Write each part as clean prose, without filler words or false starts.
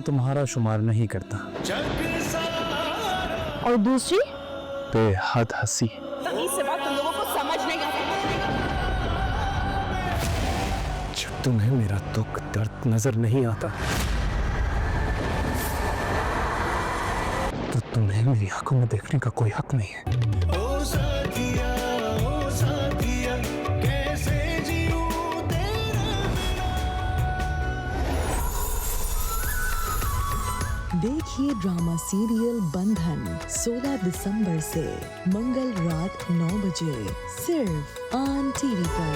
तुम्हारा शुमार नहीं करता। और दूसरी बेहद हंसी। तमीज से बात तुम लोगों को समझ नहीं आती। जब तुम्हें मेरा दुख दर्द नजर नहीं आता तो तुम्हें मेरी आंखों में देखने का कोई हक नहीं है। देखिए ड्रामा सीरियल बंधन 16 दिसंबर से मंगल रात 9 बजे सिर्फ ऑन टीवी पर।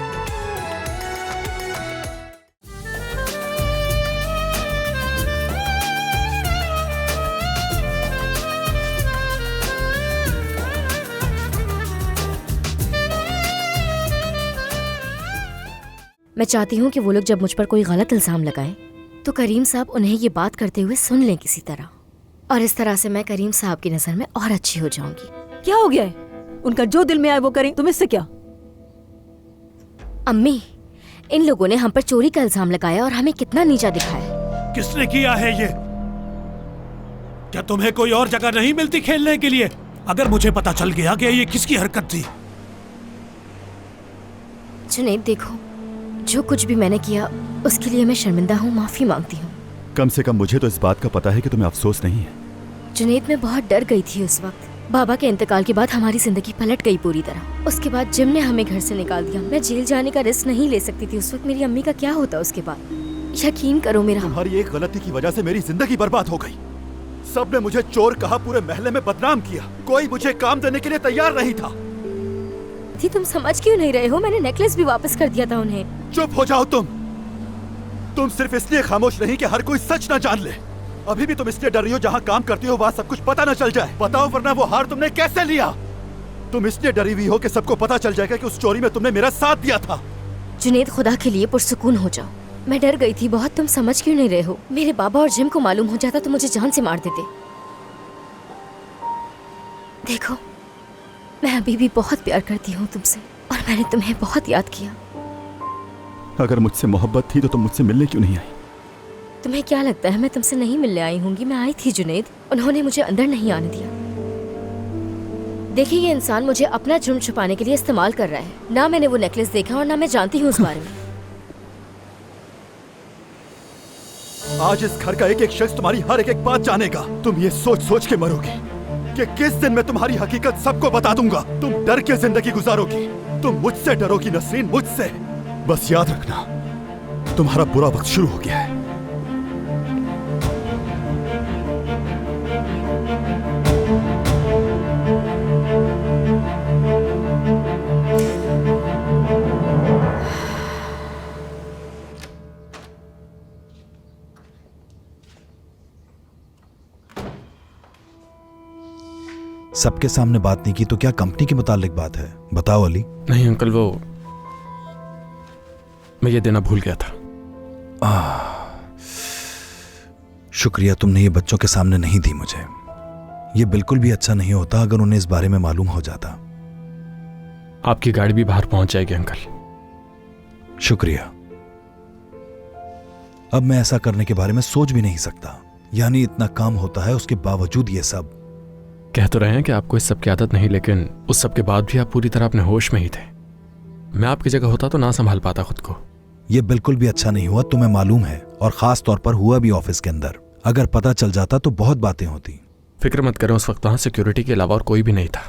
मैं चाहती हूँ कि वो लोग जब मुझ पर कोई गलत इल्जाम लगाएं तो करीम साहब उन्हें ये बात करते हुए सुन लें किसी तरह, और इस तरह से मैं करीम साहब की नजर में और अच्छी हो जाऊंगी। क्या हो गया है? उनका जो दिल में आए वो करें, तुम इससे क्या? अम्मी, इन लोगों ने हम पर चोरी का इल्जाम लगाया और हमें कितना नीचा दिखाया। किसने किया है ये? क्या तुम्हें कोई और जगह नहीं मिलती खेलने के लिए? अगर मुझे पता चल गया कि ये किसकी हरकत थी। जुनैद देखो, जो कुछ भी मैंने किया उसके लिए मैं शर्मिंदा हूँ, माफी मांगती हूँ। कम से कम मुझे तो इस बात का पता है कि तुम्हें अफसोस नहीं है। जुनैद, मैं बहुत डर गई थी उस वक्त। बाबा के इंतकाल के बाद हमारी जिंदगी पलट गई पूरी तरह। उसके बाद जिम ने हमें घर से निकाल दिया। मैं जेल जाने का रिस्क नहीं ले सकती थी उस वक्त। मेरी अम्मी का क्या होता उसके बाद? यकीन करो मेरा। तुम्हारी एक गलती की वजह से मेरी जिंदगी बर्बाद हो गई। सबने मुझे चोर कहा, पूरे महल्ले में बदनाम किया। कोई मुझे काम देने के लिए तैयार नहीं था। तुम समझ क्यों नहीं रहे हो? मैंने नेकलेस भी वापस कर दिया था उन्हें। चुप हो जाओ तुम सिर्फ इसलिए खामोश नहीं कि हर कोई सच न जान ले। अभी भी तुम इसलिए डर रही हो जहाँ काम करती हो वहाँ सब कुछ पता न चल जाए। बताओ, वरना वो हार तुमने कैसे लिया? तुम इसलिए डरी हुई हो कि सबको पता चल जाएगा कि उस चोरी में तुमने मेरा साथ दिया था। जुनैद, खुदा के लिए पुरसुकून हो जाओ। मैं डर गई थी बहुत। तुम समझ क्यों नहीं रहे हो? मेरे बाबा और जिम को मालूम हो जाता तो मुझे जान से मार देते। देखो, मैं अभी भी बहुत प्यार करती हूँ तुमसे और मैंने तुम्हें बहुत याद किया। अगर मुझसे मोहब्बत थी तो तुम मुझसे मिलने क्यों नहीं आई? तुम्हें क्या लगता है मैं तुमसे नहीं मिलने आई होंगी? मैं आई थी जुनैद, उन्होंने मुझे अंदर नहीं आने दिया। देखिए, ये इंसान मुझे अपना जुर्म छुपाने के लिए इस्तेमाल कर रहा है। ना मैंने वो नेकलेस देखा और ना मैं जानती हूँ उस बारे में। आज इस घर का एक एक शख्स तुम्हारी हर एक एक बात जानेगा। तुम ये सोच सोच के मरोगी कि किस दिन मैं तुम्हारी हकीकत सबको बता दूंगा। तुम डर के जिंदगी गुजारोगी। तुम मुझसे डरोगी नसरीन, मुझसे। बस याद रखना, तुम्हारा बुरा वक्त शुरू हो गया है। सबके सामने बात नहीं की तो क्या कंपनी के मुतालिक बात है? बताओ अली। नहीं अंकल, वो मैं ये देना भूल गया था। शुक्रिया, तुमने ये बच्चों के सामने नहीं दी मुझे। ये बिल्कुल भी अच्छा नहीं होता अगर उन्हें इस बारे में मालूम हो जाता। आपकी गाड़ी भी बाहर पहुंच जाएगी अंकल। शुक्रिया। अब मैं ऐसा करने के बारे में सोच भी नहीं सकता। यानी इतना काम होता है, उसके बावजूद ये सब। कह तो रहे हैं कि आपको इस सब की आदत नहीं, लेकिन उस सब के बाद भी आप पूरी तरह अपने होश में ही थे। मैं आपकी जगह होता तो ना संभाल पाता खुद को। यह बिल्कुल भी अच्छा नहीं हुआ, तुम्हें मालूम है, और खास तौर पर हुआ भी ऑफिस के अंदर। अगर पता चल जाता तो बहुत बातें होती। फिक्र मत करें, उस वक्त वहां सिक्योरिटी के अलावा और कोई भी नहीं था।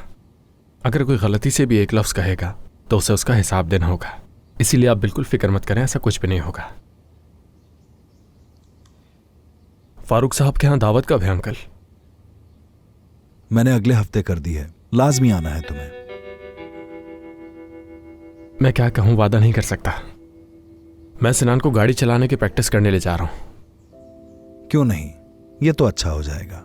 अगर कोई गलती से भी एक लफ्ज कहेगा तो उसे उसका हिसाब देना होगा। इसीलिए आप बिल्कुल फिक्र मत करें, ऐसा कुछ भी नहीं होगा। फारूक साहब के यहाँ दावत कब है अंकल? मैंने अगले हफ्ते कर दी है। लाजमी आना है तुम्हें। मैं क्या कहूं, वादा नहीं कर सकता। मैं सिनान को गाड़ी चलाने की प्रैक्टिस करने ले जा रहा हूं। क्यों नहीं, ये तो अच्छा हो जाएगा।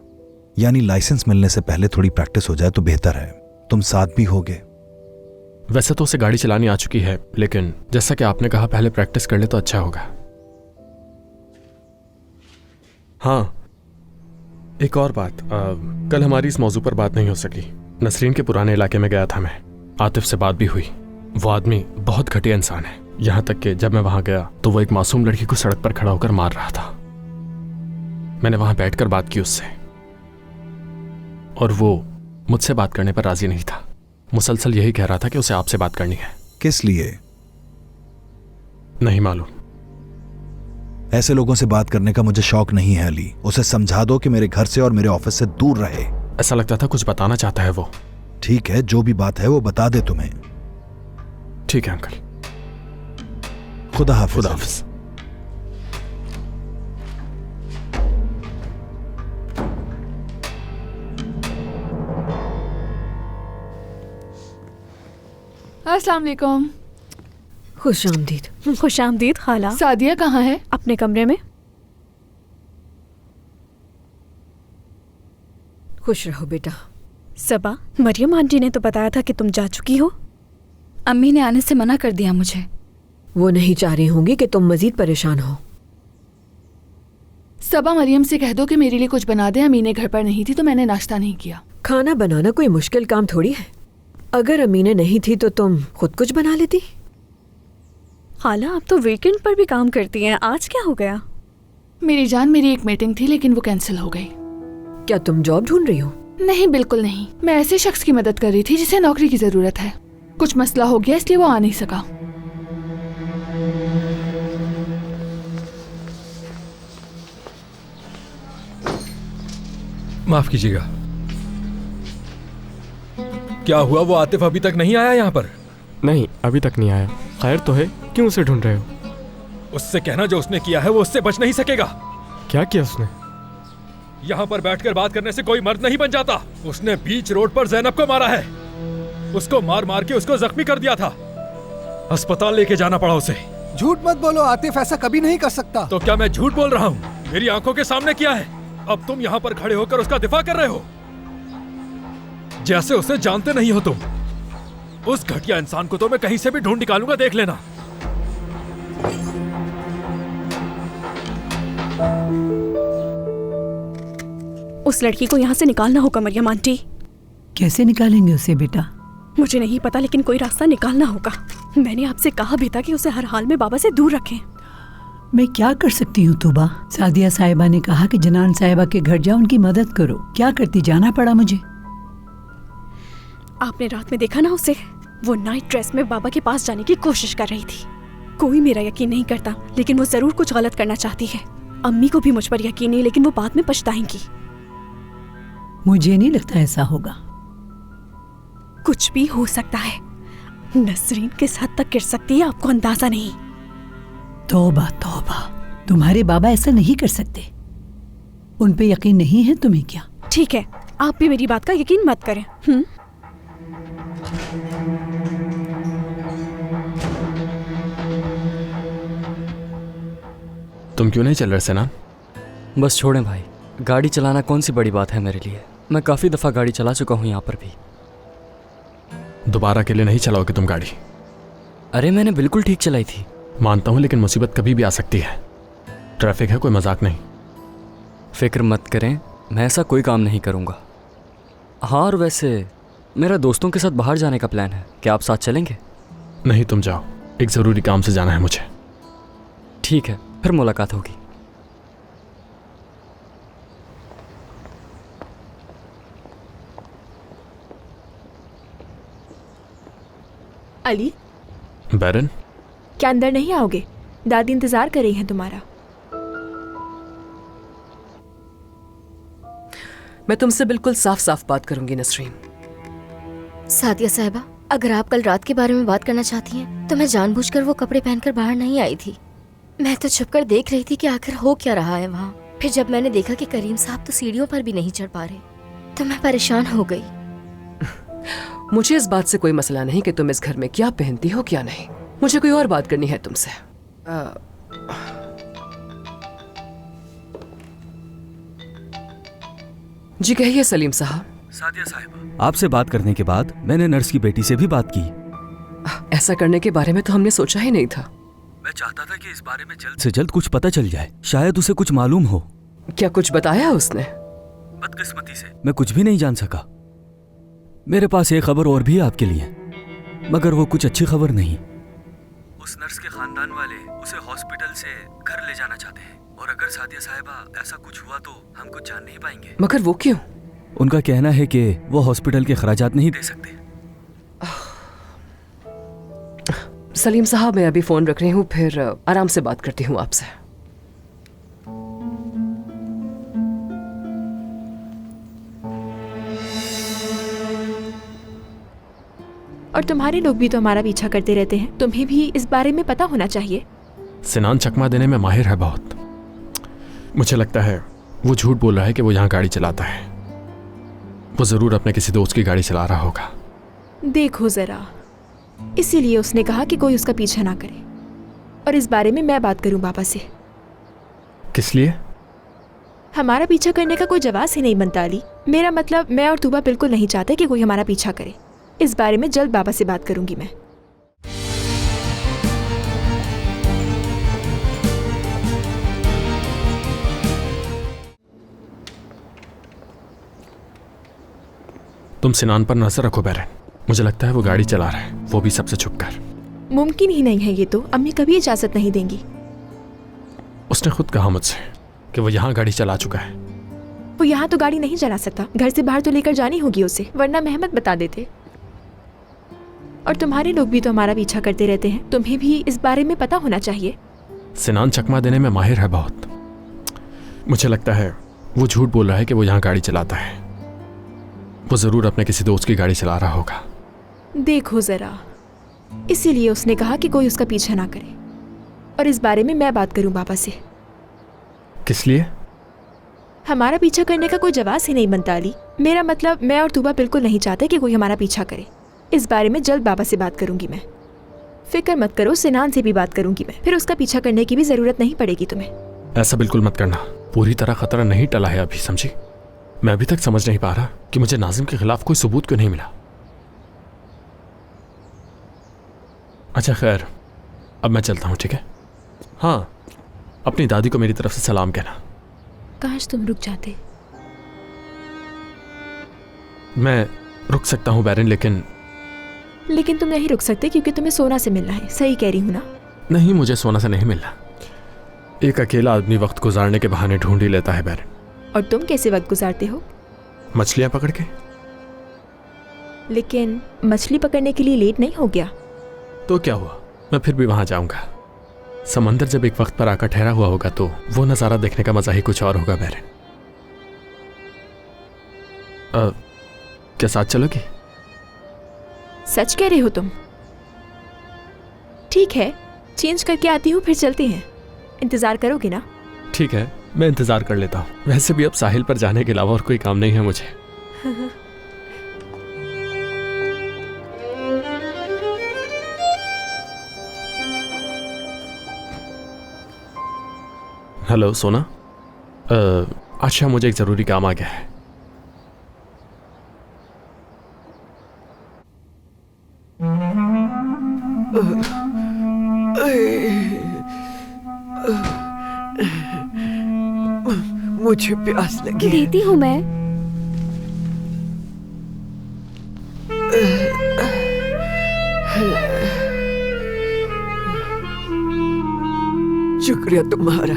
यानी लाइसेंस मिलने से पहले थोड़ी प्रैक्टिस हो जाए तो बेहतर है। तुम साथ भी होगे। वैसे तो उसे गाड़ी चलानी आ चुकी है, लेकिन जैसा कि आपने कहा पहले प्रैक्टिस कर ले तो अच्छा होगा। हाँ, एक और बात, कल हमारी इस मौजू पर बात नहीं हो सकी। नसरीन के पुराने इलाके में गया था मैं। आतिफ से बात भी हुई। वो आदमी बहुत घटिया इंसान है। यहाँ तक कि जब मैं वहां गया तो वो एक मासूम लड़की को सड़क पर खड़ा होकर मार रहा था। मैंने वहां बैठकर बात की उससे, और वो मुझसे बात करने पर राजी नहीं था। मुसलसल यही कह रहा था कि उसे आपसे बात करनी है। किस लिए? नहीं मालूम। ऐसे लोगों से बात करने का मुझे शौक नहीं है अली। उसे समझा दो कि मेरे घर से और मेरे ऑफिस से दूर रहे। ऐसा लगता था कुछ बताना चाहता है वो। ठीक है, जो भी बात है वो बता दे तुम्हें। ठीक है अंकल। खुदा हाफिज। खुदा हाफिज। अस्सलाम वालेकुम। खुश आमदीद। खुश आमदीद खाला। सादिया कहाँ है? अपने कमरे में। खुश रहो बेटा। सबा, मरियम आंटी ने तो बताया था कि तुम जा चुकी हो। अम्मी ने आने से मना कर दिया मुझे। वो नहीं चाह रही होंगी कि तुम मजीद परेशान हो। सबा, मरियम से कह दो कि मेरे लिए कुछ बना दे। अमीने घर पर नहीं थी तो मैंने नाश्ता नहीं किया। खाना बनाना कोई मुश्किल काम थोड़ी है। अगर अमीने नहीं थी तो तुम खुद कुछ बना लेती। खाला, आप तो वीकेंड पर भी काम करती हैं, आज क्या हो गया? मेरी जान, मेरी एक मीटिंग थी लेकिन वो कैंसिल हो गई। क्या तुम जॉब ढूंढ रही हो? नहीं, बिल्कुल नहीं। मैं ऐसे शख्स की मदद कर रही थी जिसे नौकरी की जरूरत है। कुछ मसला हो गया इसलिए वो आ नहीं सका। माफ कीजिएगा। क्या हुआ? वो आतिफ अभी तक नहीं आया यहाँ पर? नहीं, अभी तक नहीं आया। खैर तो है, क्यों उसे ढूंढ रहे हो? उससे कहना जो उसने किया है वो उससे बच नहीं सकेगा। क्या किया उसने? यहाँ पर बैठकर बात करने से कोई मर्द नहीं बन जाता। उसने बीच रोड पर जैनब को मारा है। उसको मार मार के उसको जख्मी कर दिया था। अस्पताल लेके जाना पड़ा उसे। झूठ मत बोलो आतिफ, ऐसा कभी नहीं कर सकता। तो क्या मैं झूठ बोल रहा हूँ? मेरी आंखों के सामने किया है। अब तुम यहाँ पर खड़े होकर उसका दिफा कर रहे हो जैसे उसे जानते नहीं हो तुम। उस घटिया इंसान को तो मैं कहीं से भी ढूंढ निकालूंगा, देख लेना। उस लड़की को यहाँ से निकालना होगा मरियम आंटी। कैसे निकालेंगे उसे बेटा? मुझे नहीं पता, लेकिन कोई रास्ता निकालना होगा। मैंने आपसे कहा भी था कि उसे हर हाल में बाबा से दूर रखें। मैं क्या कर सकती हूँ तूबा? सादिया साहिबा ने कहा कि जनान साहिबा के घर जाओ, उनकी मदद करो। क्या करती, जाना पड़ा मुझे। आपने रात में देखा ना उसे? वो नाइट ड्रेस में बाबा के पास जाने की कोशिश कर रही थी। कोई मेरा यकीन नहीं करता, लेकिन वो जरूर कुछ गलत करना चाहती है। अम्मी को भी मुझ पर यकीन नहीं, लेकिन वो बाद में पछताएंगी। मुझे नहीं लगता ऐसा होगा। कुछ भी हो सकता है। नसरीन किस हद तक गिर सकती है आपको अंदाजा नहीं। तौबा तौबा, तुम्हारे बाबा ऐसा नहीं कर सकते। उन पे यकीन नहीं है तुम्हें क्या? ठीक है, आप भी मेरी बात का यकीन मत करें। तुम क्यों नहीं चल रहे सेनान? बस छोड़ें भाई, गाड़ी चलाना कौन सी बड़ी बात है मेरे लिए। मैं काफ़ी दफ़ा गाड़ी चला चुका हूँ यहाँ पर भी। दोबारा के लिए नहीं चलाओगे तुम गाड़ी? अरे मैंने बिल्कुल ठीक चलाई थी। मानता हूँ, लेकिन मुसीबत कभी भी आ सकती है। ट्रैफिक है, कोई मजाक नहीं। फिक्र मत करें, मैं ऐसा कोई काम नहीं करूँगा। हाँ, और वैसे मेरा दोस्तों के साथ बाहर जाने का प्लान है। क्या आप साथ चलेंगे? नहीं, तुम जाओ, एक ज़रूरी काम से जाना है मुझे। ठीक है, फिर मुलाकात होगी। अली, बैरन, क्या अंदर नहीं आओगे? दादी इंतजार कर रही हैं तुम्हारा। मैं तुमसे बिल्कुल साफ साफ बात करूंगी नसरीन। सादिया साहिबा, अगर आप कल रात के बारे में बात करना चाहती हैं तो मैं जानबूझकर वो कपड़े पहनकर बाहर नहीं आई थी। मैं तो छुपकर देख रही थी कि आखिर हो क्या रहा है वहाँ। फिर जब मैंने देखा कि करीम साहब तो सीढ़ियों पर भी नहीं चढ़ पा रहे तो मैं परेशान हो गई। मुझे इस बात से कोई मसला नहीं कि तुम इस घर में क्या पहनती हो क्या नहीं। मुझे कोई और बात करनी है तुमसे। जी कहिए सलीम साहब। सादिया साहिबा, आपसे बात करने के बाद मैंने नर्स की बेटी से भी बात की। ऐसा करने के बारे में तो हमने सोचा ही नहीं था। मैं चाहता था कि इस बारे में जल्द से जल्द कुछ पता चल जाए, शायद उसे कुछ मालूम हो। क्या कुछ बताया उसने? बदकिस्मती से मैं कुछ भी नहीं जान सका। मेरे पास एक खबर और भी है आपके लिए, मगर वो कुछ अच्छी खबर नहीं। उस नर्स के खानदान वाले उसे हॉस्पिटल से घर ले जाना चाहते हैं, और अगर अगर सादिया साहिबा ऐसा कुछ हुआ तो हम कुछ जान नहीं पाएंगे। मगर वो क्यों? उनका कहना है कि वो हॉस्पिटल के खर्चात नहीं दे सकते। सलीम साहब, मैं अभी फोन रख रही हूँ, फिर आराम से बात करती हूँ आपसे। और तुम्हारे लोग भी तो हमारा पीछा करते रहते हैं, तुम्हें भी इस बारे में पता होना चाहिए। सिनान चकमा देने में माहिर है बहुत। मुझे लगता है वो झूठ बोल रहा है कि वो यहाँ गाड़ी चलाता है। वो जरूर अपने किसी दोस्त की गाड़ी चला रहा होगा। देखो जरा, इसीलिए उसने कहा कि कोई उसका पीछा ना करे, और इस बारे में मैं बात करूं पापा से। किस लिए? हमारा पीछा करने का कोई जवाब ही नहीं बनता अली। मेरा मतलब, मैं और तूबा बिल्कुल नहीं चाहते कि कोई हमारा पीछा करे। इस बारे में जल्द बाबा से बात करूंगी मैं। तुम सिनान पर नजर रखो बैरन। मुझे लगता है वो गाड़ी चला रहा है, वो भी सबसे छुपकर। मुमकिन ही नहीं है ये तो। अम्मी कभी इजाजत नहीं देंगी। उसने खुद कहा मुझसे कि वो यहाँ गाड़ी चला चुका है। वो यहाँ तो गाड़ी नहीं चला सकता, घर से बाहर तो लेकर जानी होगी उसे, वरना महमद बता देते। और तुम्हारे लोग भी तो हमारा पीछा करते रहते हैं, तुम्हें भी इस बारे में पता होना चाहिए। सिनान चकमा देने में माहिर है बहुत। मुझे लगता है वो झूठ बोल रहा है कि वो यहाँ गाड़ी चलाता है। वो जरूर अपने किसी दोस्त की गाड़ी चला रहा होगा। देखो जरा, इसीलिए उसने कहा कि कोई उसका पीछा ना करे, और इस बारे में मैं बात करूं पापा से। किस लिए? हमारा पीछा करने का कोई जवाब ही नहीं बनता अली। मेरा मतलब, मैं और तूबा बिल्कुल नहीं चाहते कि कोई हमारा पीछा करे। इस बारे में जल्द बाबा से बात करूंगी मैं। फिक्र मत करो, सिनान से भी बात करूंगी मैं, फिर उसका पीछा करने की भी जरूरत नहीं पड़ेगी तुम्हें। ऐसा बिल्कुल मत करना। पूरी तरह खतरा नहीं टला है अभी, समझी? मैं अभी तक समझ नहीं पा रहा कि मुझे नाजिम के खिलाफ कोई सबूत क्यों नहीं मिला। अच्छा खैर, अब मैं चलता हूँ, ठीक है? हाँ, अपनी दादी को मेरी तरफ से सलाम कहना। काश तुम रुक जाते। मैं रुक सकता हूँ बैरन, लेकिन तुम नहीं रुक सकते क्योंकि तुम्हें सोना से मिलना है। सही कह रही हूँ ना? नहीं, मुझे सोना से नहीं मिलना। एक अकेला आदमी वक्त गुजारने के बहाने ढूंढ ही लेता है बैरन। और तुम कैसे वक्त गुजारते हो? मछलियाँ पकड़ के। लेकिन मछली पकड़ने के लिए लेट नहीं हो गया? तो क्या हुआ, मैं फिर भी वहां जाऊंगा। समंदर जब एक वक्त पर आकर ठहरा हुआ होगा तो वो नज़ारा देखने का मजा ही कुछ और होगा बैरन। क्या साथ चलोगी? सच कह रहे हो तुम? ठीक है, चेंज करके आती हूँ, फिर चलते हैं। इंतजार करोगे ना? ठीक है, मैं इंतजार कर लेता हूँ। वैसे भी अब साहिल पर जाने के अलावा और कोई काम नहीं है मुझे। हेलो सोना। अच्छा, मुझे एक जरूरी काम आ गया है। मुझे प्यास लगी है। देती हूँ मैं। शुक्रिया तुम्हारा।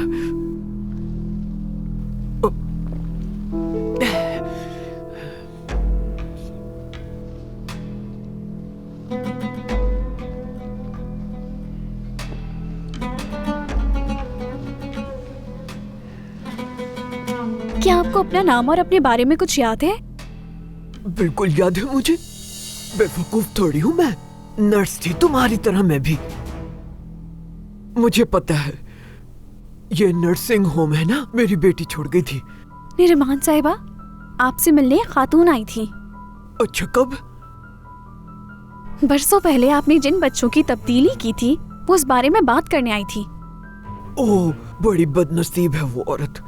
क्या आपको अपना नाम और अपने बारे में कुछ याद है? बिल्कुल याद है मुझे। बेवकूफ थोड़ी हूँ मैं। नर्स थी तुम्हारी तरह मैं भी। मुझे पता है, ये नर्सिंग होम है ना, मेरी बेटी छोड़ गई थी। निरमान साहिबा, आपसे मिलने एक खातून आई थी। अच्छा, कब? बरसों पहले आपने जिन बच्चों की तब्दीली की थी, वो उस बारे में बात करने आई थी। ओह, बड़ी बदनसीब है वो औरत।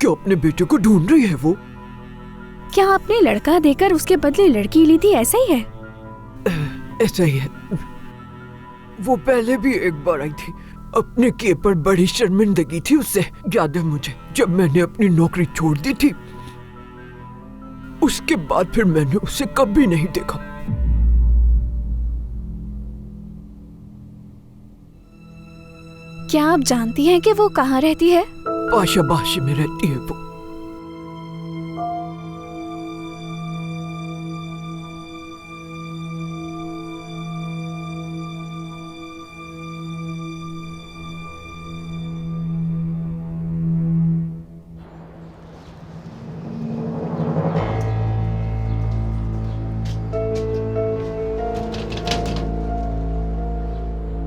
क्यों अपने बेटे को ढूंढ रही है वो? क्या आपने लड़का देकर उसके बदले लड़की ली थी, ऐसा ही है? ऐसा ही है। वो पहले भी एक बार आई थी। अपने किए पर बड़ी शर्मिंदगी थी उससे। याद है मुझे, जब मैंने अपनी नौकरी छोड़ दी थी, उसके बाद फिर मैंने उसे कभी नहीं देखा। क्या आप जानती हैं कि वो कहाँ रहती है? पाशाबाशी में रहती है वो।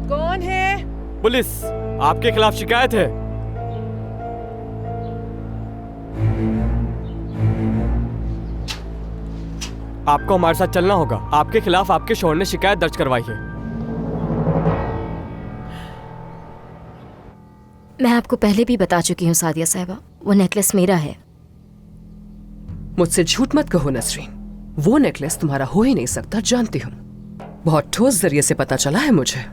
कौन है? पुलिस, आपके खिलाफ शिकायत है। आपको हमारे साथ चलना होगा। आपके खिलाफ आपके शोहर ने शिकायत दर्ज करवाई है। मैं आपको पहले भी बता चुकी हूँ सादिया साहिबा, वो नेकलेस मेरा है। मुझसे झूठ मत कहो नसरीन, वो नेकलेस तुम्हारा हो ही नहीं सकता, जानती हूँ। बहुत ठोस जरिए से पता चला है मुझे।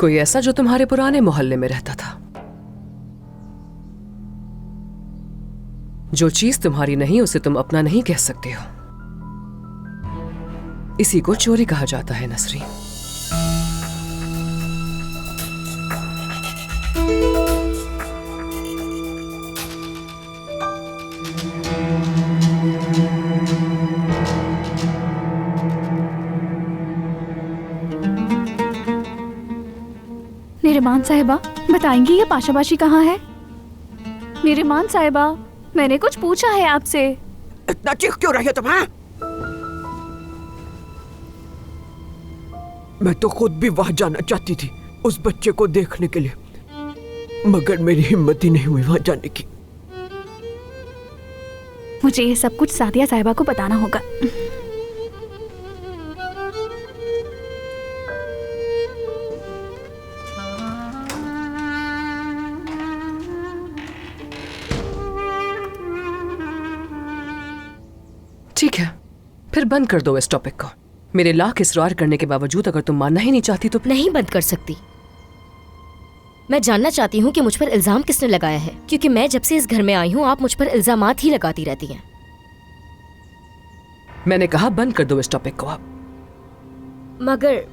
कोई ऐसा जो तुम्हारे पुराने मोहल्ले में रहता था। जो चीज तुम्हारी नहीं उसे तुम अपना नहीं कह सकते हो। इसी को चोरी कहा जाता है नसरीन। निरिमान साहिबा, बताएंगी ये पाशाबाशी कहाँ है? निरिमान साहिबा, मैंने कुछ पूछा है आपसे। इतना चीख क्यों रही हो तुम? हाँ? मैं तो खुद भी वहां जाना चाहती थी उस बच्चे को देखने के लिए, मगर मेरी हिम्मत ही नहीं हुई वहां जाने की। मुझे ये सब कुछ सादिया साहिबा को बताना होगा। ठीक है, फिर बंद कर दो इस टॉपिक को। मेरे लाख इसरार करने के बावजूद अगर तुम मानना ही नहीं चाहती तो नहीं बंद कर सकती। मैं जानना चाहती हूँ कि मुझ पर इल्जाम किसने लगाया है, क्योंकि मैं जब से इस घर में आई हूँ आप मुझ पर इल्जामात ही लगाती रहती हैं। मैंने कहा बंद कर दो इस टॉपिक को अब। मगर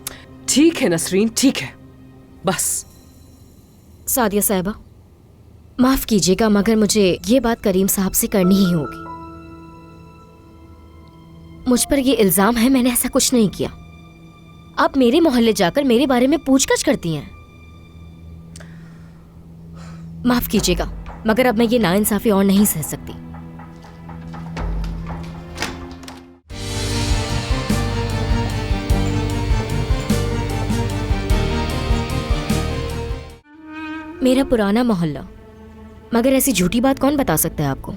ठीक है नसरीन, ठीक है, बस। सादिया साहिबा, माफ कीजिएगा मगर मुझे ये बात करीम साहब से करनी ही होगी। मुझ पर ये इल्जाम है, मैंने ऐसा कुछ नहीं किया। आप मेरे मोहल्ले जाकर मेरे बारे में पूछताछ करती हैं। माफ कीजिएगा मगर अब मैं ये नाइंसाफी और नहीं सह सकती। मेरा पुराना मोहल्ला, मगर ऐसी झूठी बात कौन बता सकता है आपको?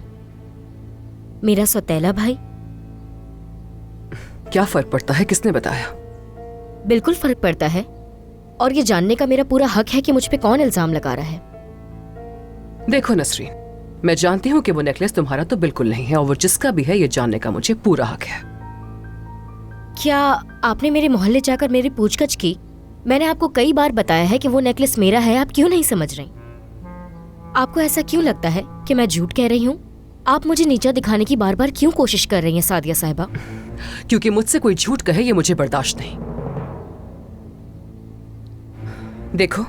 मेरा सौतेला भाई। क्या फर्क पड़ता है किसने बताया? बिल्कुल फर्क पड़ता है, और ये जानने का मेरा पूरा हक है कि मुझ पे कौन इल्जाम लगा रहा है। देखो नसरीन, मैं जानती हूँ कि वो नेकलेस तुम्हारा तो बिल्कुल नहीं है, और वो जिसका भी है ये जानने का मुझे पूरा हक है। क्या आपने मेरे मोहल्ले जाकर मेरी पूछताछ की? मैंने आपको कई बार बताया है कि वो नेकलेस मेरा है, आप क्यों नहीं समझ रही? आपको ऐसा क्यों लगता है कि मैं झूठ कह रही हूँ? आप मुझे नीचा दिखाने की बार बार क्यों कोशिश कर रही हैं सादिया साहिबा? क्योंकि मुझसे कोई झूठ कहे ये मुझे बर्दाश्त नहीं। देखो,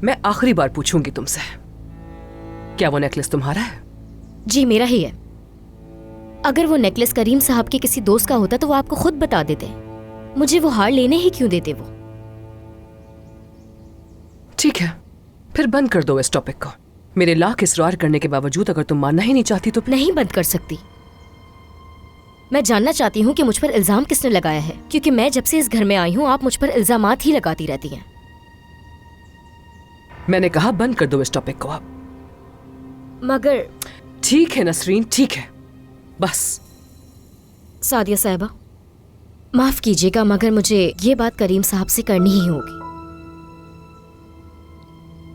मैं आखिरी बार पूछूंगी तुमसे, क्या वो नेकलेस तुम्हारा है? जी मेरा ही है। अगर वो नेकलेस करीम साहब के किसी दोस्त का होता तो वो आपको खुद बता देते। मुझे वो हार लेने ही क्यों देते वो? ठीक है, फिर बंद कर दो इस टॉपिक को। मेरे लाख इसरार करने के बावजूद अगर तुम मानना ही नहीं चाहती तो नहीं बंद कर सकती। मैं जानना चाहती हूँ कि मुझ पर इल्जाम किसने लगाया है, क्योंकि मैं जब से इस घर में आई हूँ आप मुझ पर इल्जामात ही लगाती रहती हैं। मैंने कहा बंद कर दो इस टॉपिक को अब। मगर ठीक है नसरीन, ठीक है, बस। सादिया साहिबा, माफ कीजिएगा मगर मुझे ये बात करीम साहब से करनी ही होगी।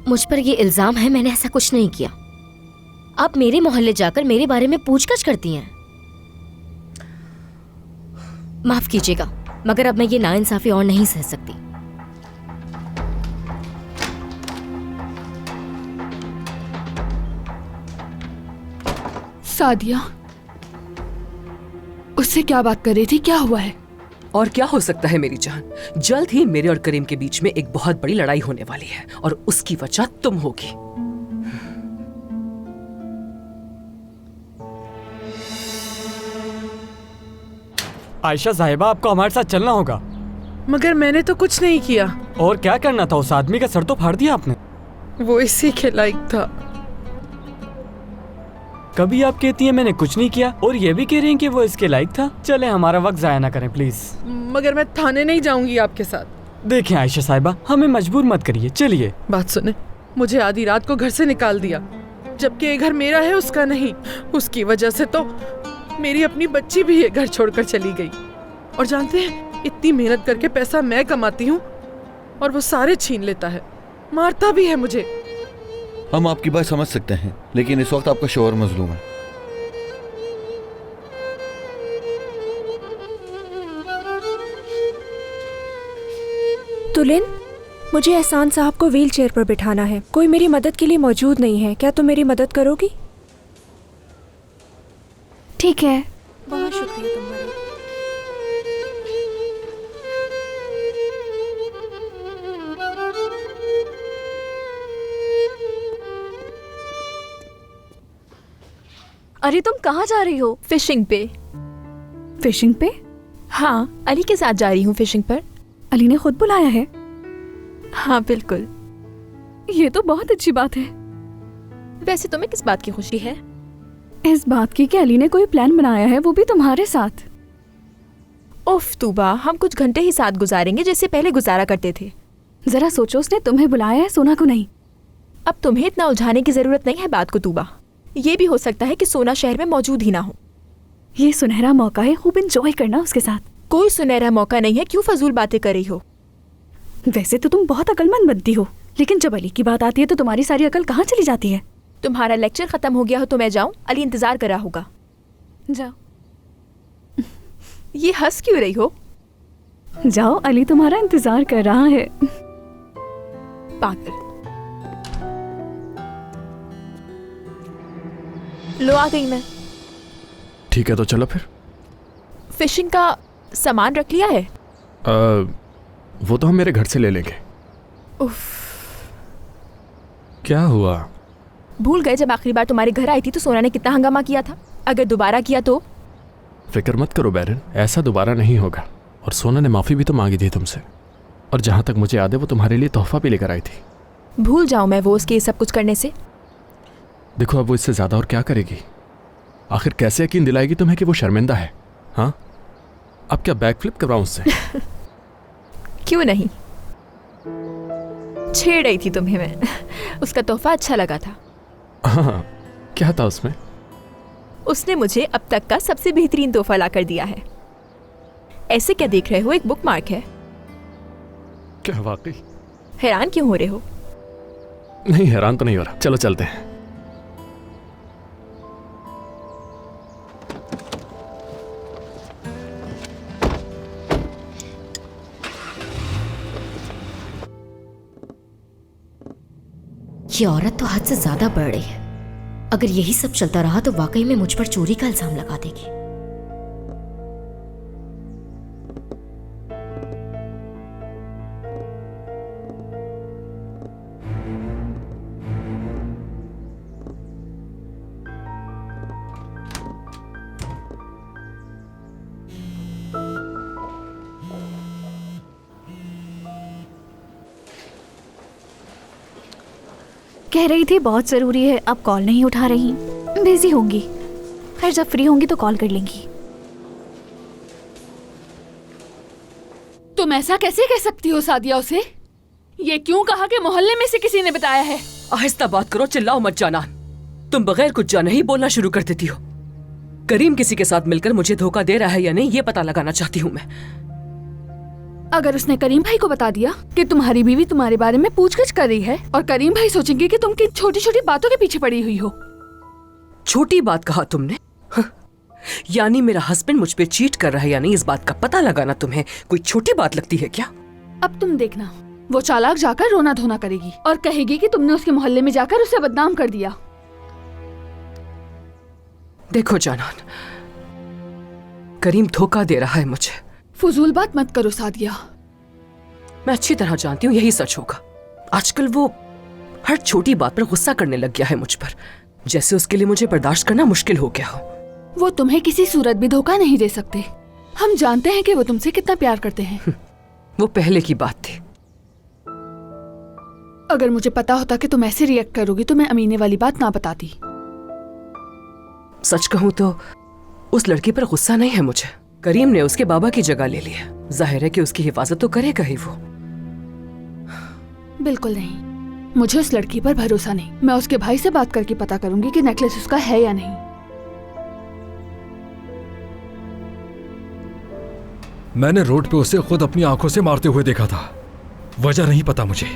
मुझ पर ये इल्जाम है, मैंने ऐसा कुछ नहीं किया। आप मेरे मोहल्ले जाकर मेरे बारे में पूछताछ करती हैं। माफ कीजिएगा मगर अब मैं ये नाइंसाफी और नहीं सह सकती। सादिया, उससे क्या बात कर रही थी? क्या हुआ है? और क्या हो सकता है मेरी जान? जल्द ही मेरे और करीम के बीच में एक बहुत बड़ी लड़ाई होने वाली है और उसकी वजह तुम होगी। आयशा साहिबा, आपको हमारे साथ चलना होगा। मगर मैंने तो कुछ नहीं किया। और क्या करना था? उस आदमी का सर तो फाड़ दिया आपने। वो इसी के लायक था। कभी आप कहती हैं मैंने कुछ नहीं किया और ये भी कह रही हैं कि वो इसके लायक था। चले, हमारा वक्त जाया ना करें प्लीज। मगर मैं थाने नहीं जाऊंगी आपके साथ। देखें आयशा साहिबा, हमें मजबूर मत करिए, चलिए। बात सुने, मुझे आधी रात को घर से निकाल दिया, जबकि ये घर मेरा है, उसका नहीं। उसकी वजह से तो मेरी अपनी बच्ची भी ये घर छोड़कर चली गई। और जानते हैं, इतनी मेहनत करके पैसा मैं कमाती हूँ और वो सारे छीन लेता है, मारता भी है मुझे। हम आपकी बात समझ सकते हैं, लेकिन इस वक्त आपका शोहर मजलूम है। तुलिन, मुझे एहसान साहब को व्हील चेयर पर बिठाना है। कोई मेरी मदद के लिए मौजूद नहीं है। क्या तुम मेरी मदद करोगी? ठीक है। बहुत शुक्रिया तुम्हारा। अरे तुम कहाँ जा रही हो? फिशिंग पे। फिशिंग पे? हाँ, अली के साथ जा रही हूँ फिशिंग पर। अली ने खुद बुलाया है? हाँ बिल्कुल। ये तो बहुत अच्छी बात है। वैसे तुम्हें किस बात की खुशी है? इस बात की कि अली ने कोई प्लान बनाया है, वो भी तुम्हारे साथ। उफ तूबा, हम कुछ घंटे ही साथ गुजारेंगे जैसे पहले गुजारा करते थे। जरा सोचो, उसने तुम्हें बुलाया है, सोना को नहीं। अब तुम्हें इतना उलझाने की जरूरत नहीं है बात को तूबा। ये भी हो सकता है कि सोना शहर में मौजूद ही ना हो। ये सुनहरा मौका है, खूब एंजॉय करना उसके साथ। कोई सुनहरा मौका नहीं है, क्यों फजूल बातें कर रही हो? वैसे तो तुम बहुत अकलमंद बनती हो, लेकिन जब अली की बात आती है तो तुम्हारी सारी अकल कहाँ चली जाती है? तुम्हारा लेक्चर खत्म हो गया हो तो मैं जाऊं? अली इंतजार कर रहा होगा। जाओ। ये हंस क्यों रही हो? जाओ, अली तुम्हारा इंतजार कर रहा है। पागल। लो आ गई मैं। ठीक है तो चलो फिर। फिशिंग का सामान रख लिया है? वो तो हम मेरे घर से ले लेंगे। उफ। क्या हुआ? भूल गए जब आखिरी बार तुम्हारे घर आई थी तो सोना ने कितना हंगामा किया था? अगर दोबारा किया तो? फिक्र मत करो बैरन, ऐसा दोबारा नहीं होगा। और सोना ने माफी भी तो मांगी थी तुमसे, और जहां तक मुझे याद है वो तुम्हारे लिए तोहफा भी लेकर आई थी। भूल जाऊं मैं वो उसके सब कुछ करने से? देखो अब वो इससे ज्यादा और क्या करेगी? आखिर कैसे यकीन दिलाएगी तुम्हें कि वो शर्मिंदा है? हाँ, अब क्या बैक फ्लिप करवाऊं उससे? क्यों नहीं, छेड़ रही थी तुम्हें मैं। उसका तोहफा अच्छा लगा था। हाँ, क्या था उसमें? उसने मुझे अब तक का सबसे बेहतरीन तोहफा लाकर दिया है। ऐसे क्या देख रहे हो? एक बुक मार्क है। क्या वाकई? हैरान क्यों हो रहे हो? नहीं, हैरान तो नहीं हो रहा। चलो चलते हैं। ये औरत तो हद से ज्यादा बढ़ रही है। अगर यही सब चलता रहा तो वाकई में मुझ पर चोरी का इल्जाम लगा देगी। कह रही थी बहुत जरूरी है, अब कॉल नहीं उठा रही, बिजी होंगी। खैर जब फ्री होंगी तो कॉल कर लेंगी। तुम ऐसा कैसे कह सकती हो सादिया उसे? ये क्यों कहा कि मोहल्ले में से किसी ने बताया है? आहिस्ता बात करो, चिल्लाओ मत जाना। तुम बगैर कुछ जाने ही बोलना शुरू कर देती हो। करीम किसी के साथ मिलकर मुझे धोखा दे रहा है या नहीं, ये पता लगाना चाहती हूँ मैं। अगर उसने करीम भाई को बता दिया कि तुम्हारी बीवी तुम्हारे बारे में पूछगछ कर रही है, और करीम भाई सोचेंगे कि तुम किन छोटी छोटी बातों के पीछे पड़ी हुई हो। छोटी बात कहा तुमने? यानी मेरा हस्बैंड मुझ पे चीट कर रहा है या नहीं, इस बात का पता लगाना तुम्हें कोई छोटी बात लगती है क्या? अब तुम देखना, वो चालाक जाकर रोना धोना करेगी और कहेगी कि तुमने उसके मोहल्ले में जाकर उसे बदनाम कर दिया। देखो जानान, करीम धोखा दे रहा है मुझे, फजूल बात मत करो सादिया। मैं अच्छी तरह जानती हूँ यही सच होगा। आजकल वो हर छोटी बात पर गुस्सा करने लग गया है मुझ पर, जैसे उसके लिए मुझे बर्दाश्त करना मुश्किल हो गया हो। वो तुम्हें किसी सूरत भी धोखा नहीं दे सकते। हम जानते हैं कि वो तुमसे कितना प्यार करते हैं। वो पहले की बात थी। अगर मुझे पता होता कि तुम ऐसे रिएक्ट करोगी तो मैं अमीने वाली बात ना बताती। सच कहूँ तो उस लड़की पर गुस्सा नहीं है मुझे। करीम ने उसके बाबा की जगह ले ली है, जाहिर है कि उसकी हिफाजत तो करेगा ही वो। बिल्कुल नहीं, मुझे उस लड़की पर भरोसा नहीं। मैं उसके भाई से बात करके पता करूंगी कि नेकलेस उसका है या नहीं। मैंने रोड पे उसे खुद अपनी आंखों से मारते हुए देखा था। वजह नहीं पता मुझे।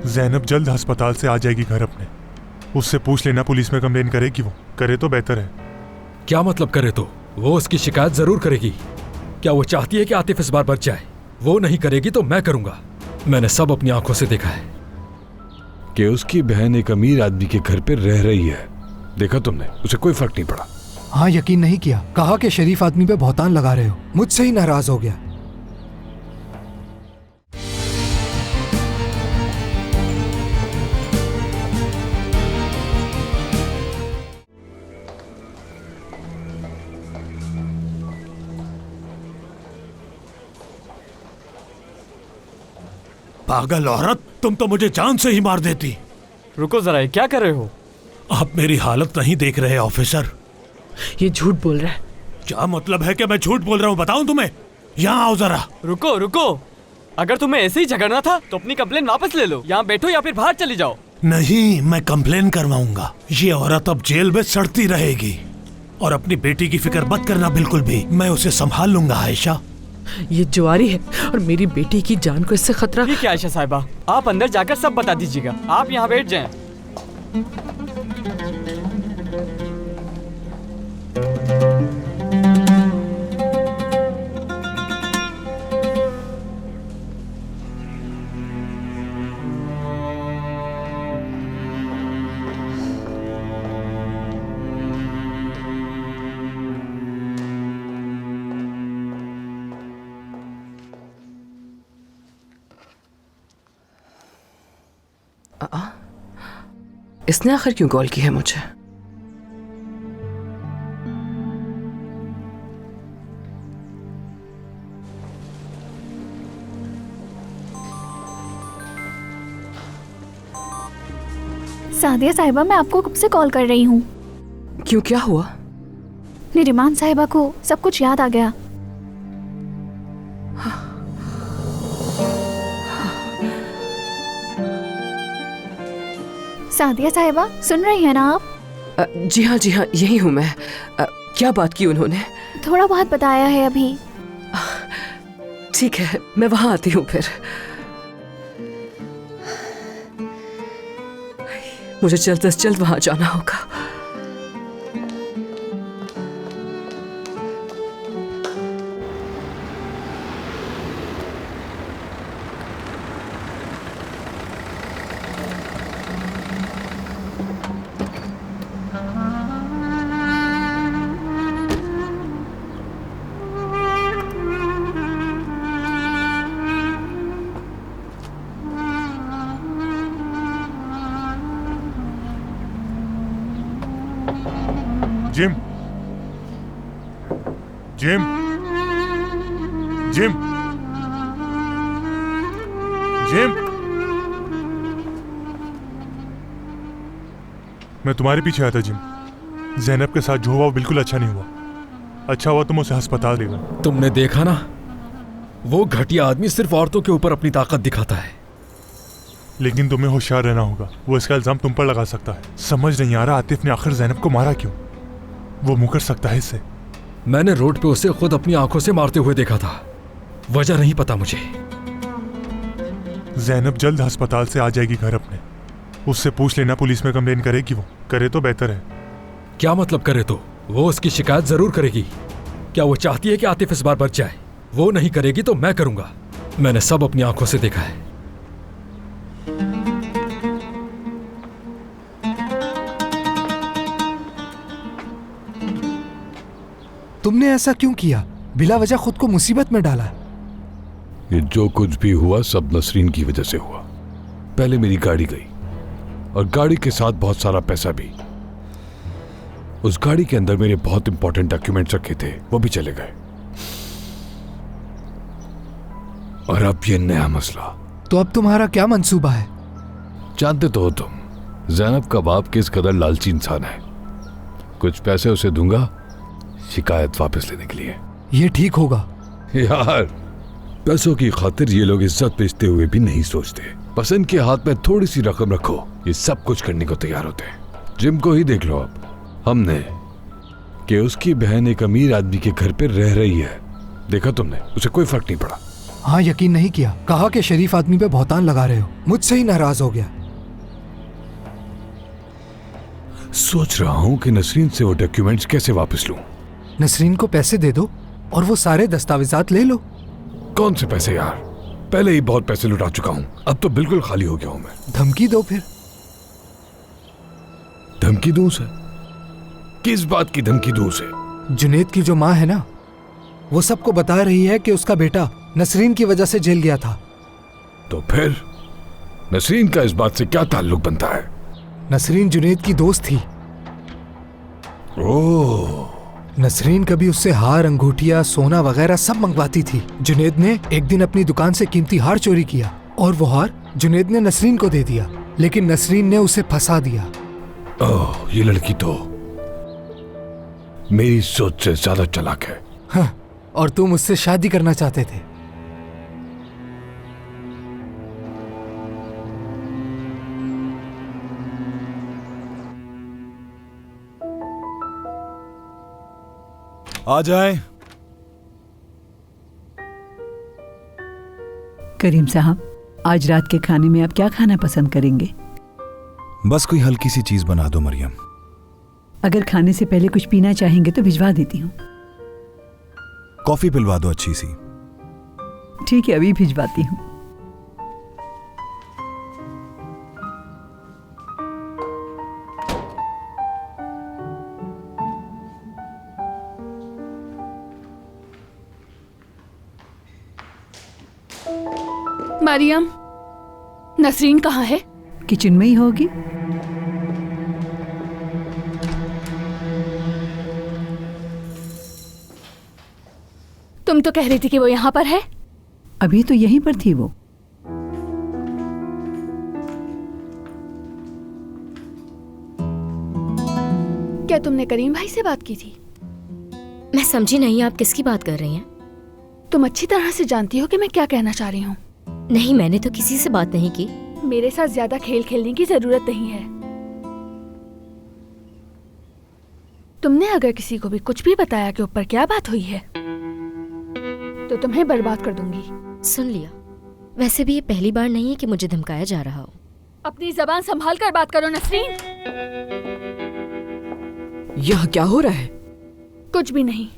ज़ैनब जल्द अस्पताल से आ जाएगी घर अपने। उससे पूछ लेना पुलिस में कंप्लेन करेगी। वो करे तो बेहतर है। क्या मतलब करे तो? वो उसकी शिकायत जरूर करेगी। क्या वो चाहती है कि आतिफ इस बार बच जाए? वो नहीं करेगी तो मैं करूंगा। मैंने सब अपनी आंखों से देखा है कि उसकी बहन एक अमीर आदमी के घर पे रह रही है। देखा तुमने? उसे कोई फर्क नहीं पड़ा। हाँ, यकीन नहीं किया। कहा कि शरीफ आदमी पे बहुतान लगा रहे हो। मुझसे ही नाराज हो गया। पागल औरत, तुम तो मुझे जान से ही मार देती। रुको जरा, क्या कर रहे हो? आप मेरी हालत नहीं देख रहे ऑफिसर। ये झूठ बोल रहा है। क्या मतलब है कि मैं झूठ बोल रहा हूँ? बताऊं तुम्हें? यहाँ आओ जरा। रुको रुको, अगर तुम्हें ऐसे ही झगड़ना था तो अपनी कंप्लेन वापस ले लो। यहाँ बैठो या फिर बाहर चली जाओ। नहीं, मैं कंप्लेन करवाऊंगा। ये औरत अब जेल में सड़ती रहेगी। और अपनी बेटी की फिक्र मत करना बिल्कुल भी। मैं उसे संभाल लूंगा आयशा। ये जुआरी है और मेरी बेटी की जान को इससे खतरा। ठीक है आयशा साहिबा, आप अंदर जाकर सब बता दीजिएगा। आप यहाँ बैठ जाएं। इसने आखिर क्यों कॉल की है मुझे? सादिया साहिबा, मैं आपको कब से कॉल कर रही हूँ। क्यों, क्या हुआ? निरिमान साहिबा को सब कुछ याद आ गया। सादिया साहिबा, सुन रही है ना आप? जी हाँ यही हूँ मैं। क्या बात की उन्होंने? थोड़ा बहुत बताया है अभी। ठीक है, मैं वहां आती हूँ फिर। मुझे जल्द से जल्द वहां जाना होगा। जिम, जिम, जिम, जिम, मैं तुम्हारे पीछे आया था जिम। ज़ैनब के साथ जो हुआ वो बिल्कुल अच्छा नहीं हुआ। अच्छा हुआ तुम उसे अस्पताल ले गए। तुमने देखा ना, वो घटिया आदमी सिर्फ औरतों के ऊपर अपनी ताकत दिखाता है। लेकिन तुम्हें होशियार रहना होगा। वो इसका इल्जाम तुम पर लगा सकता है। समझ नहीं आ रहा आतिफ ने आखिर ज़ैनब को मारा क्यों? वो मुकर सकता है इससे। मैंने रोड पे उसे खुद अपनी आंखों से मारते हुए देखा था। वजह नहीं पता मुझे। ज़ैनब जल्द अस्पताल से आ जाएगी घर अपने। उससे पूछ लेना पुलिस में कंप्लेन करेगी। वो करे तो बेहतर है। क्या मतलब करे तो? वो उसकी शिकायत जरूर करेगी। क्या वो चाहती है कि आतिफ इस बार बच जाए? वो नहीं करेगी तो मैं करूंगा। मैंने सब अपनी आंखों से देखा है। तुमने ऐसा क्यों किया? बिला वजह खुद को मुसीबत में डाला है। ये जो कुछ भी हुआ सब नसरीन की वजह से हुआ। पहले मेरी गाड़ी गई और गाड़ी के साथ बहुत सारा पैसा भी। उस गाड़ी के अंदर मेरे बहुत इंपॉर्टेंट डॉक्यूमेंट्स रखे थे, वो भी चले गए। और अब ये नया मसला। तो अब तुम्हारा क्या मंसूबा है? जानते तो हो तुम, ज़ैनब का बाप किस कदर लालची इंसान है। कुछ पैसे उसे दूंगा शिकायत वापस लेने के लिए। ये ठीक होगा? यार, पैसों की खातिर ये लोग इज्जत बेचते हुए भी नहीं सोचते। पसंद के हाथ में थोड़ी सी रकम रखो, ये सब कुछ करने को तैयार होते हैं। जिम को ही देख लो। अब हमने कि उसकी बहन एक अमीर आदमी के घर पे रह रही है, देखा तुमने, उसे कोई फर्क नहीं पड़ा। हाँ, यकीन नहीं किया। कहा कि शरीफ आदमी पे बहुतान लगा रहे हो। मुझसे ही नाराज हो गया। सोच रहा हूं कि नसरीन से वो डॉक्यूमेंट्स कैसे वापस लूं। नसरीन को पैसे दे दो और वो सारे दस्तावेजात ले लो। कौन से पैसे यार? पहले ही बहुत पैसे लुटा चुका हूं, अब तो बिल्कुल खाली हो गया हूं मैं। धमकी दो फिर। धमकी दूं उसे? किस बात की धमकी दूं उसे? जुनेद की जो माँ है ना, वो सबको बता रही है कि उसका बेटा नसरीन की वजह से जेल गया था। तो फिर नसरीन का इस बात से क्या ताल्लुक बनता है? नसरीन जुनेद की दोस्त थी। ओह, नसरीन कभी उससे हार, अंगूठियां, सोना वगैरह सब मंगवाती थी। जुनेद ने एक दिन अपनी दुकान से कीमती हार चोरी किया और वो हार जुनेद ने नसरीन को दे दिया, लेकिन नसरीन ने उसे फंसा दिया। ओह, ये लड़की तो मेरी सोच से ज्यादा चालाक है। हाँ, और तुम उससे शादी करना चाहते थे। आ जाए। करीम साहब, आज रात के खाने में आप क्या खाना पसंद करेंगे? बस कोई हल्की सी चीज बना दो मरियम। अगर खाने से पहले कुछ पीना चाहेंगे तो भिजवा देती हूँ। कॉफी पिलवा दो अच्छी सी। ठीक है, अभी भिजवाती हूँ। मरियम, नसरीन कहाँ है? किचन में ही होगी। तुम तो कह रही थी कि वो यहाँ पर है। अभी तो यहीं पर थी वो। क्या तुमने करीम भाई से बात की थी? मैं समझी नहीं, आप किसकी बात कर रही हैं? तुम अच्छी तरह से जानती हो कि मैं क्या कहना चाह रही हूँ। नहीं, मैंने तो किसी से बात नहीं की। मेरे साथ ज्यादा खेल खेलने की जरूरत नहीं है। तुमने अगर किसी को भी कुछ भी बताया कि ऊपर क्या बात हुई है तो तुम्हें बर्बाद कर दूंगी। सुन लिया। वैसे भी ये पहली बार नहीं है कि मुझे धमकाया जा रहा हो। अपनी जबान संभाल कर बात करो नसरीन। यह क्या हो रहा है? कुछ भी नहीं।